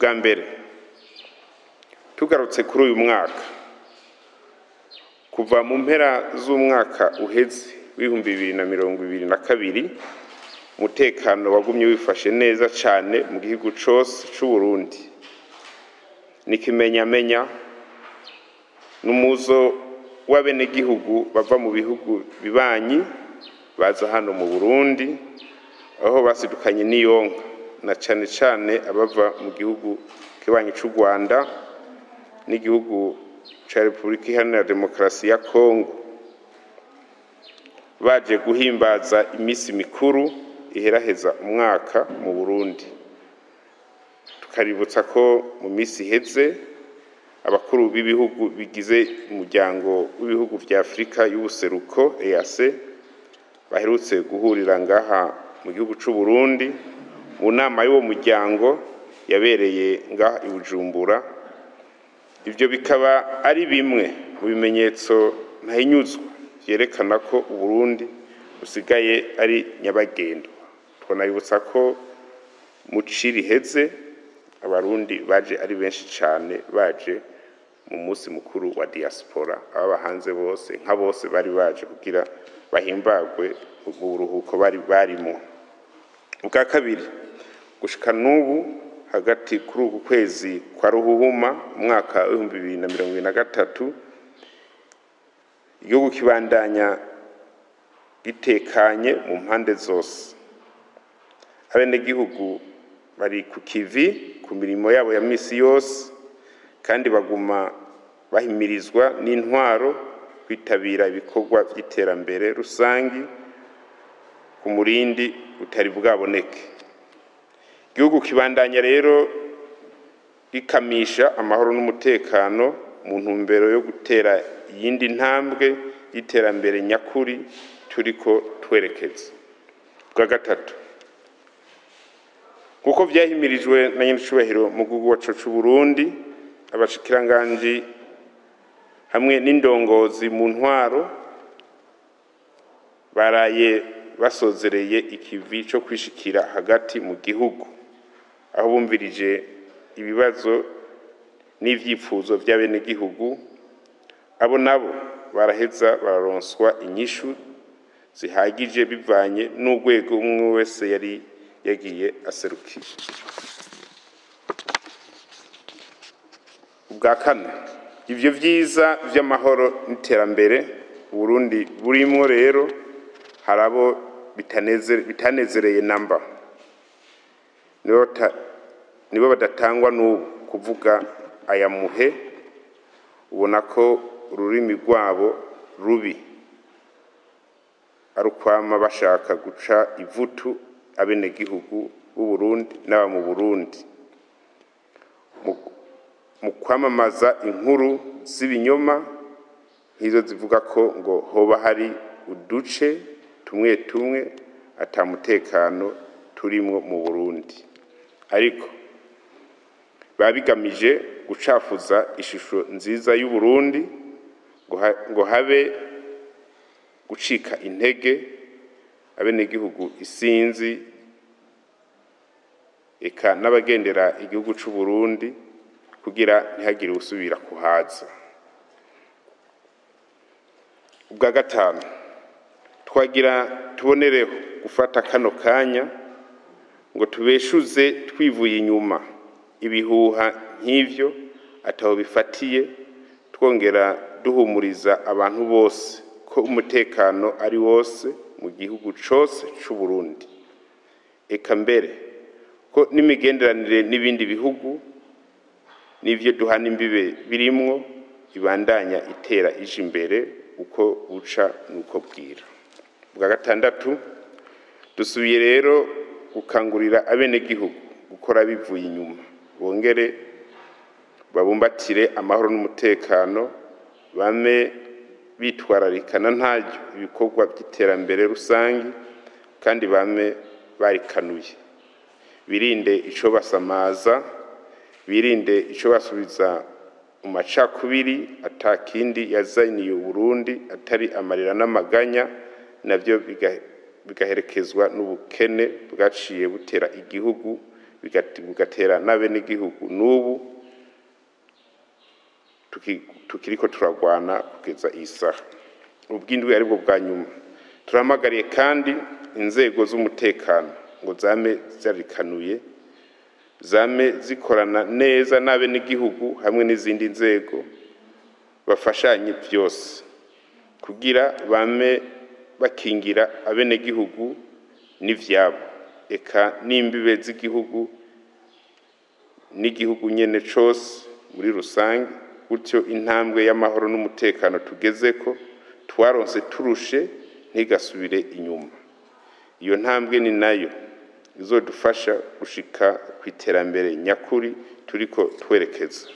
ubwa mbere tugarutse kuri uyu mwaka kuva mu mpera z'umwaka uheze w'2022 umutekano wagumye wifashe neza cyane mu gihugu cyose cy'u Burundi nikimenyamenya n'umuzo w'abene gihugu bava mu bihugu bibanyi baza hano mu Burundi aho basidukanye n'iyonka na cyane cyane abava mu gihugu kibanyi cy'u Rwanda n'igihugu cya Repubulika Iharanira Demokarasi ya Kongo baje guhimbaza imisi mikuru iheraheza umwaka mu Burundi. Tukaributsa ko mu misi iheze abakuru b'ibihugu bigize umuryango w'ibihugu vya Afrika y'ubuseruko EAC baherutse guhurira ngaha mu gihugu cy'u Burundi mu nama y'uwo muryango yabereye ngaha i Bujumbura. Ivyo bikaba ari bimwe mu bimenyetso ntahinyuzwa vyerekana ko u Burundi busigaye ari nyabagendwa. Twanabibutsa ko mu ciri heze abarundi baje ari benshi cyane baje mu munsi mukuru wa diaspora abahanze bose nka bose bari baje kugira bahimbagwe mu buruhuko bari barimo. Ubwa kabiri gushika n'ubu hagati kuri uku kwezi kwa ruhuhuma umwaka wa 2023 igihugu kibandanya gitekanye mu mpande zose. Abene gihugu bari ku kivi ku mirimo yabo ya misi yose kandi baguma bahimirizwa n'intwaro kwitabira ibikorwa by'iterambere rusangi ku murindi utari bwaboneke. Igihugu kibandanya rero gikamisha amahoro n'umutekano mu ntumbero yo gutera iyindi ntambwe y'iterambere nyakuri turiko twerekeza. Bwa gatatu kuko vyahimirijwe na nyenicubahiro mu gihugu wacu c'u Burundi abashikiranganji hamwe n'indongozi mu ntwaro baraye basozereye ikivi cyo kwishikira hagati mu gihugu aho bumvirije ibibazo n'ivyifuzo by'abene gihugu. Abo nabo baraheza bararonswa inyishu zihagije bivanye n'urwego umwe wese yari yagiye aserukira. Ubwa kane ivyo vyiza vy'amahoro n'iterambere Burundi burimwo rero harabo bitanezereye namba nibo badatangwa n'ubu kuvuga aya muhe ubona ko ururimi rwabo rubi arukwama bashaka guca ivutu abene gihugu b'u Burundi n'aba mu Burundi mu kwamamaza inkuru z'ibinyoma nk'izo zivuga ko ngo hoba hari uduce tumwe tumwe atamutekano turimwo mu Burundi ariko babigamije gucafuza ishusho nziza y'u Burundi ngo habe gucika intege abene gihugu isinzi eka n'abagendera igihugu c'u Burundi kugira ntihagire usubira kuhaza. Ubwa gatanu twagira tubonereho gufata kano kanya ngo tubeshuze twivuye inyuma ibihuha nk'ivyo ataho bifatiye twongera duhumuriza abantu bose ko umutekano ari wose mu gihugu cose c'u Burundi eka mbere ko n'imigenderanire n'ibindi bihugu n'ivyo duhana imbibe birimwo ibandanya itera ije imbere uko buca nuko bwira. Bwa gatandatu dusubiye rero gukangurira abene gihugu gukora bivuye inyuma bongere babumbatire amahoro n'umutekano bame bitwararikana ntaryo ibikorwa by'iterambere rusangi kandi bame barikanuye birinde ico basamaza birinde ico basubiza mu macakubiri atakindi yazaniye Burundi atari amarira n'amaganya navyo bigaherekezwa n'ubukene bwaciye butera igihugu bigatera n'abenegihugu n'ubu tukiriko turagwana kugeza iyi saha. Ubwindwi aribwo bwa nyuma turamagariye kandi inzego z'umutekano ngo zame zarikanuye, zame zikorana neza n'abenegihugu hamwe n'izindi nzego bafashanye byose kugira bame bakingira abenegihugu n'ivyabo eka n'imbibe z'igihugu n'igihugu nyene cose muri rusange, gutyo intambwe y'amahoro n'umutekano tugezeko twaronse turushe ntigasubire inyuma. Iyo ntambwe ni nayo izodufasha gushika ku iterambere nyakuri turiko twerekeza.